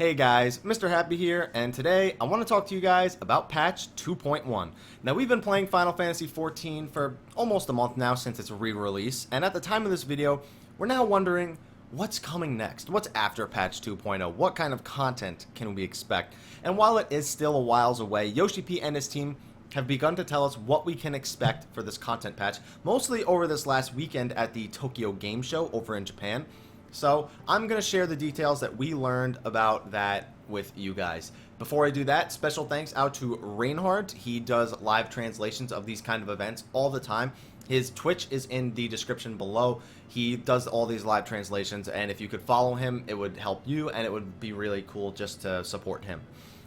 Hey guys, Mrhappy here, and today I want to talk to you guys about patch 2.1. Now we've been playing Final Fantasy XIV for almost a month now since its re-release, and at the time of this video, we're now wondering what's coming next? What's after patch 2.0? What kind of content can we expect? And while it is still a whiles away, Yoshi-P and his team have begun to tell us what we can expect for this content patch, mostly over this last weekend at the Tokyo Game Show over in Japan. So I'm going to share the details that we learned about that with you guys. Before I do that, special thanks out to Reinhardt. He does live translations of these kind of events all the time. His Twitch is in the description below. He does all these live translations, and if you could follow him, it would help you, and it would be really cool just to support him.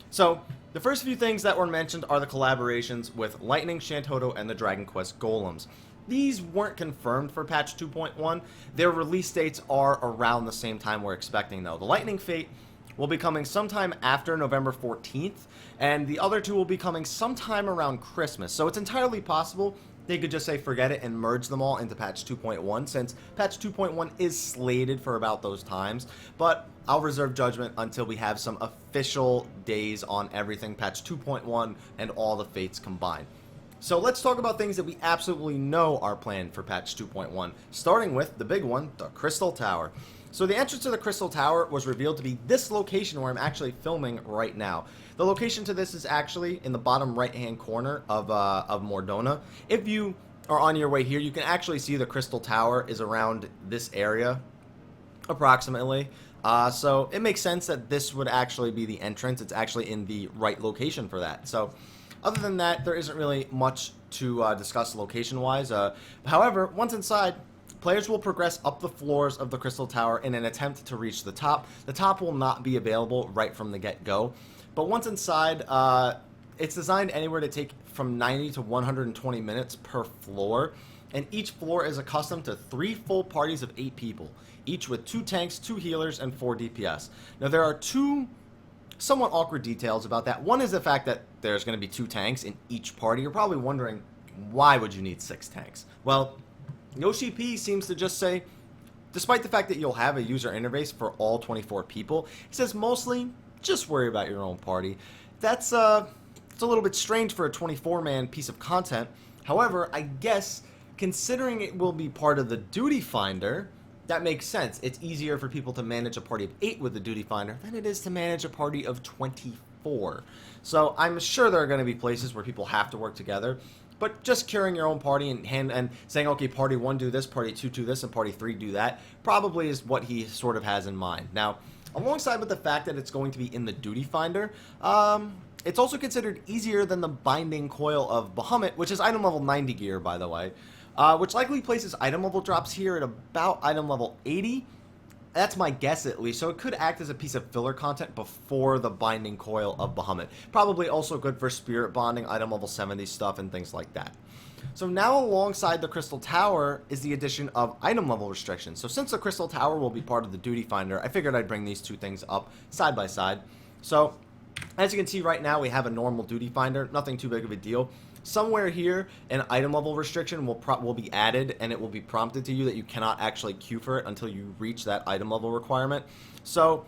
So, the first few things that were mentioned are the collaborations with Lightning, Shantoto, and the Dragon Quest Golems. These weren't confirmed for patch 2.1. Their release dates are around the same time we're expecting, though. The Lightning Fate will be coming sometime after November 14th, and the other two will be coming sometime around Christmas. So it's entirely possible they could just say forget it and merge them all into patch 2.1, since patch 2.1 is slated for about those times. But I'll reserve judgment until we have some official days on everything, patch 2.1 and all the fates combined. So let's talk about things that we absolutely know are planned for patch 2.1, starting with the big one, the Crystal Tower. So the entrance to the Crystal Tower was revealed to be this location where I'm actually filming right now. The location to this is actually in the bottom right-hand corner of Mordona. If you are on your way here, you can actually see the Crystal Tower is around this area, approximately. So it makes sense that this would actually be the entrance. It's actually in the right location for that. So other than that, there isn't really much to discuss location-wise. However, once inside, players will progress up the floors of the Crystal Tower in an attempt to reach the top. The top will not be available right from the get-go. But once inside, it's designed anywhere to take from 90 to 120 minutes per floor. And each floor is accustomed to 3 full parties of 8 people, each with 2 tanks, 2 healers, and 4 DPS. Now, there are 2 somewhat awkward details about that. One is the fact that there's going to be 2 tanks in each party. You're probably wondering, why would you need 6 tanks? Well, Yoshi-P seems to just say, despite the fact that you'll have a user interface for all 24 people, he says mostly, just worry about your own party. That's it's a little bit strange for a 24-man piece of content. However, I guess, considering it will be part of the Duty Finder, that makes sense. It's easier for people to manage a party of 8 with the Duty Finder than it is to manage a party of 24. So I'm sure there are going to be places where people have to work together, but just carrying your own party and saying, okay, party 1 do this, party 2 do this, and party 3 do that, probably is what he sort of has in mind. Now, alongside with the fact that it's going to be in the Duty Finder, it's also considered easier than the Binding Coil of Bahamut, which is item level 90 gear, by the way. Which likely places item level drops here at about item level 80. That's my guess, at least. So it could act as a piece of filler content before the Binding Coil of Bahamut. Probably also good for Spirit Bonding, item level 70 stuff, and things like that. So now alongside the Crystal Tower is the addition of item level restrictions. So since the Crystal Tower will be part of the Duty Finder, I figured I'd bring these 2 things up side by side. So as you can see right now, we have a normal Duty Finder, nothing too big of a deal. Somewhere here, an item level restriction will be added, and it will be prompted to you that you cannot actually queue for it until you reach that item level requirement. So,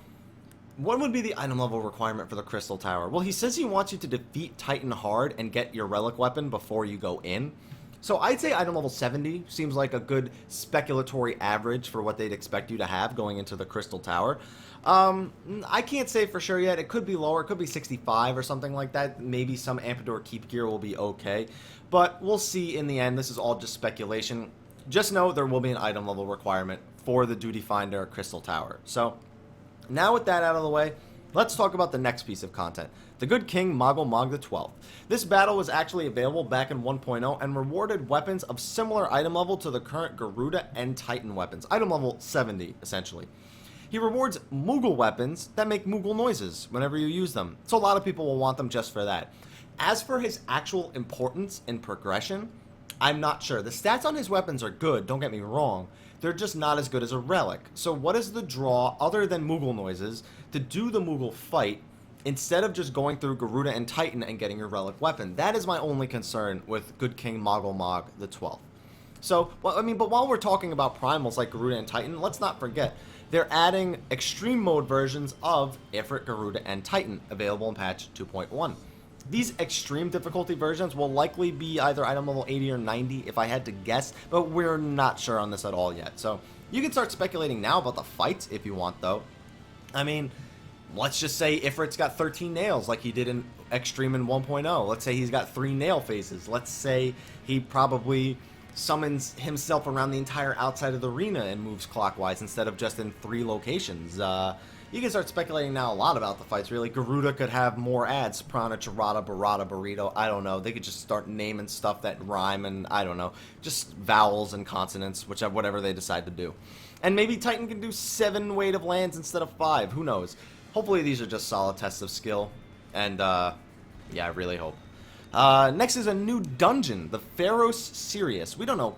what would be the item level requirement for the Crystal Tower? Well, he says he wants you to defeat Titan hard and get your relic weapon before you go in. So I'd say item level 70 seems like a good speculatory average for what they'd expect you to have going into the Crystal Tower. I can't say for sure yet. It could be lower. It could be 65 or something like that. Maybe some Ampedor Keep gear will be okay. But we'll see in the end. This is all just speculation. Just know there will be an item level requirement for the Duty Finder Crystal Tower. So now with that out of the way, let's talk about the next piece of content. The Good King Moggle Mog the 12th. This battle was actually available back in 1.0 and rewarded weapons of similar item level to the current Garuda and Titan weapons. Item level 70, essentially. He rewards Moogle weapons that make Moogle noises whenever you use them. So a lot of people will want them just for that. As for his actual importance in progression, I'm not sure. The stats on his weapons are good, don't get me wrong. They're just not as good as a relic. So what is the draw, other than Moogle noises, to do the Moogle fight instead of just going through Garuda and Titan and getting your relic weapon? That is my only concern with Good King Moggle Mog the 12th. So, well, I mean, but while we're talking about primals like Garuda and Titan, let's not forget they're adding extreme mode versions of Ifrit, Garuda, and Titan available in patch 2.1. These extreme difficulty versions will likely be either item level 80 or 90 if I had to guess, but we're not sure on this at all yet. So you can start speculating now about the fights if you want, though. I mean, let's just say Ifrit's got 13 nails like he did in Extreme in 1.0. Let's say he's got 3 nail phases. Let's say he probably summons himself around the entire outside of the arena and moves clockwise instead of just in 3 locations. You can start speculating now a lot about the fights, really. Garuda could have more ads. Prana, Charada, Barada, Burrito, I don't know. They could just start naming stuff that rhyme and, I don't know, just vowels and consonants, whatever they decide to do. And maybe Titan can do 7 weight of lands instead of 5, who knows. Hopefully these are just solid tests of skill, and, yeah, I really hope. Next is a new dungeon, the Pharos Sirius. We don't know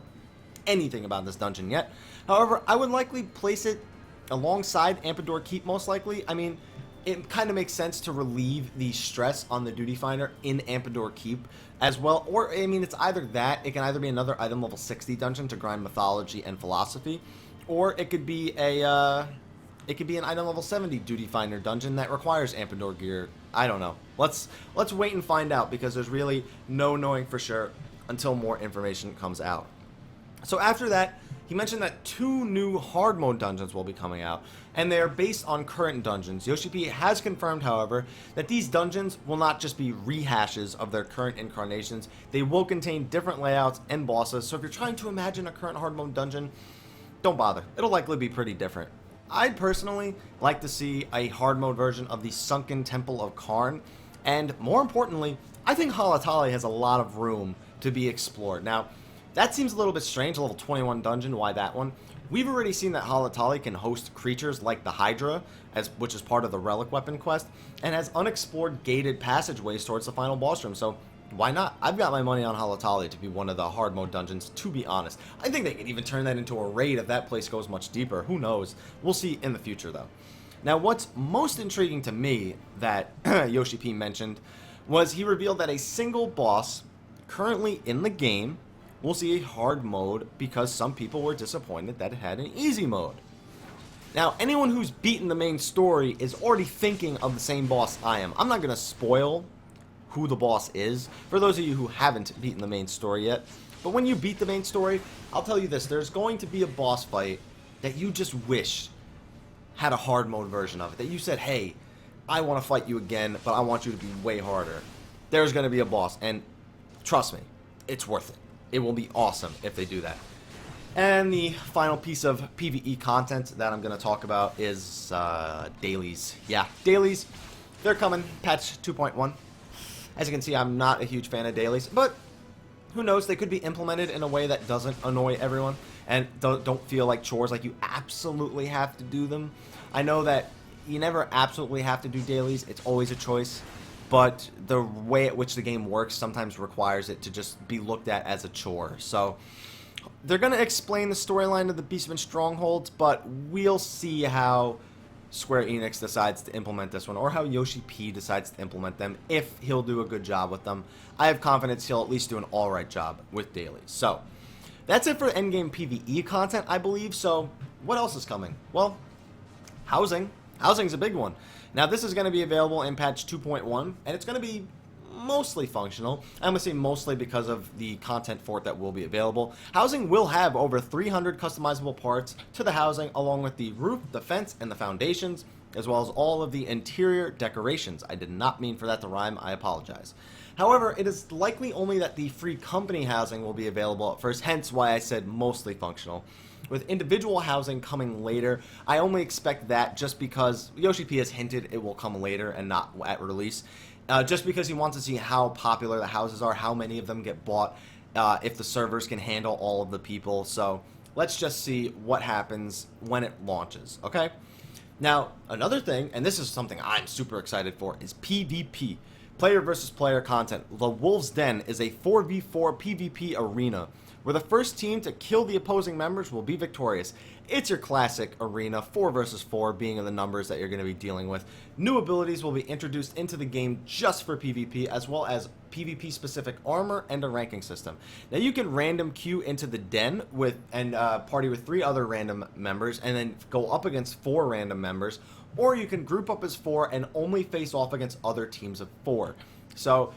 anything about this dungeon yet. However, I would likely place it alongside Ampedore Keep, most likely. I mean, it kind of makes sense to relieve the stress on the Duty Finder in Ampedore Keep as well. Or, I mean, it's either that, it can either be another item level 60 dungeon to grind Mythology and Philosophy, or it could be an item level 70 Duty Finder dungeon that requires Ampedore gear. I don't know. Let's wait and find out, because there's really no knowing for sure until more information comes out. So after that, he mentioned that 2 new hard mode dungeons will be coming out, and they are based on current dungeons. Yoshi-P has confirmed, however, that these dungeons will not just be rehashes of their current incarnations. They will contain different layouts and bosses, so if you're trying to imagine a current hard mode dungeon, don't bother. It'll likely be pretty different. I'd personally like to see a hard mode version of the Sunken Temple of Karn, and more importantly, I think Halatali has a lot of room to be explored. Now, that seems a little bit strange, a level 21 dungeon, why that one? We've already seen that Halatali can host creatures like the Hydra, which is part of the Relic Weapon quest, and has unexplored gated passageways towards the final boss room, so why not? I've got my money on Halatali to be one of the hard mode dungeons, to be honest. I think they could even turn that into a raid if that place goes much deeper. Who knows? We'll see in the future, though. Now, what's most intriguing to me that Yoshi-P mentioned was he revealed that a single boss currently in the game will see a hard mode because some people were disappointed that it had an easy mode. Now, anyone who's beaten the main story is already thinking of the same boss I am. I'm not going to spoil who the boss is for those of you who haven't beaten the main story yet, but when you beat the main story, I'll tell you this: there's going to be a boss fight that you just wish had a hard mode version of it, that you said, hey, I want to fight you again, but I want you to be way harder. There's going to be a boss, and trust me, it's worth it. It will be awesome if they do that. And the final piece of PvE content that I'm going to talk about is dailies. Yeah, dailies, they're coming, patch 2.1. As you can see, I'm not a huge fan of dailies, but who knows, they could be implemented in a way that doesn't annoy everyone and don't feel like chores, like you absolutely have to do them. I know that you never absolutely have to do dailies, it's always a choice, but the way at which the game works sometimes requires it to just be looked at as a chore. So they're going to explain the storyline of the Beastman Strongholds, but we'll see how Square Enix decides to implement this one, or how Yoshi-P decides to implement them, if he'll do a good job with them. I have confidence he'll at least do an alright job with dailies. So, that's it for endgame PvE content, I believe. So, what else is coming? Well, housing. Housing's a big one. Now, this is going to be available in patch 2.1, and it's going to be mostly functional. I'm going to say mostly because of the content for it that will be available. Housing will have over 300 customizable parts to the housing, along with the roof, the fence, and the foundations, as well as all of the interior decorations. I did not mean for that to rhyme, I apologize. However, it is likely only that the free company housing will be available at first, hence why I said mostly functional. With individual housing coming later, I only expect that just because Yoshi-P has hinted it will come later and not at release. Just because he wants to see how popular the houses are, how many of them get bought, if the servers can handle all of the people. So let's just see what happens when it launches, okay? Now, another thing, and this is something I'm super excited for, is PvP. Player versus player content. The Wolves Den is a 4v4 PvP arena where the first team to kill the opposing members will be victorious. It's your classic arena, 4 versus 4 being the numbers that you're going to be dealing with. New abilities will be introduced into the game just for PvP, as well as PvP specific armor and a ranking system. Now you can random queue into the den and party with 3 other random members and then go up against 4 random members, or you can group up as 4 and only face off against other teams of 4. So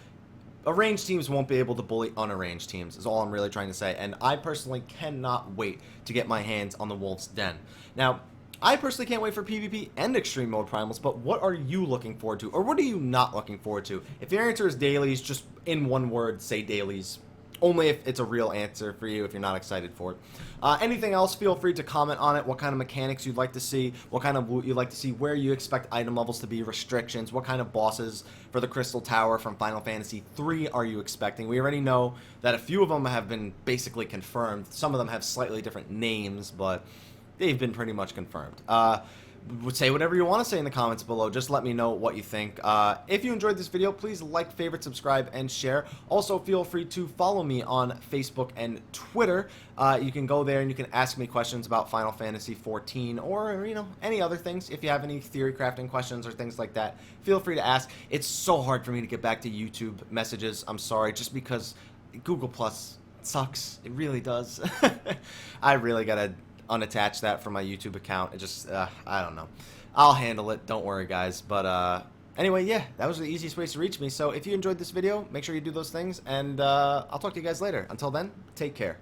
arranged teams won't be able to bully unarranged teams, is all I'm really trying to say, and I personally cannot wait to get my hands on the Wolf's Den. Now, I personally can't wait for PvP and Extreme Mode Primals, but what are you looking forward to, or what are you not looking forward to? If your answer is dailies, just in one word, say dailies. Only if it's a real answer for you, if you're not excited for it. Anything else, feel free to comment on it. What kind of mechanics you'd like to see, what kind of loot you'd like to see, where you expect item levels to be, restrictions, what kind of bosses for the Crystal Tower from Final Fantasy III are you expecting. We already know that a few of them have been basically confirmed. Some of them have slightly different names, but they've been pretty much confirmed. Say whatever you want to say in the comments below. Just let me know what you think. If you enjoyed this video, please like, favorite, subscribe, and share. Also, feel free to follow me on Facebook and Twitter. You can go there and you can ask me questions about Final Fantasy XIV or, you know, any other things. If you have any theory crafting questions or things like that, feel free to ask. It's so hard for me to get back to YouTube messages. I'm sorry, just because Google Plus sucks. It really does. I really gotta unattach that from my YouTube account. It just, I don't know. I'll handle it. Don't worry, guys. But anyway, yeah, that was the easiest ways to reach me. So if you enjoyed this video, make sure you do those things, and I'll talk to you guys later. Until then, take care.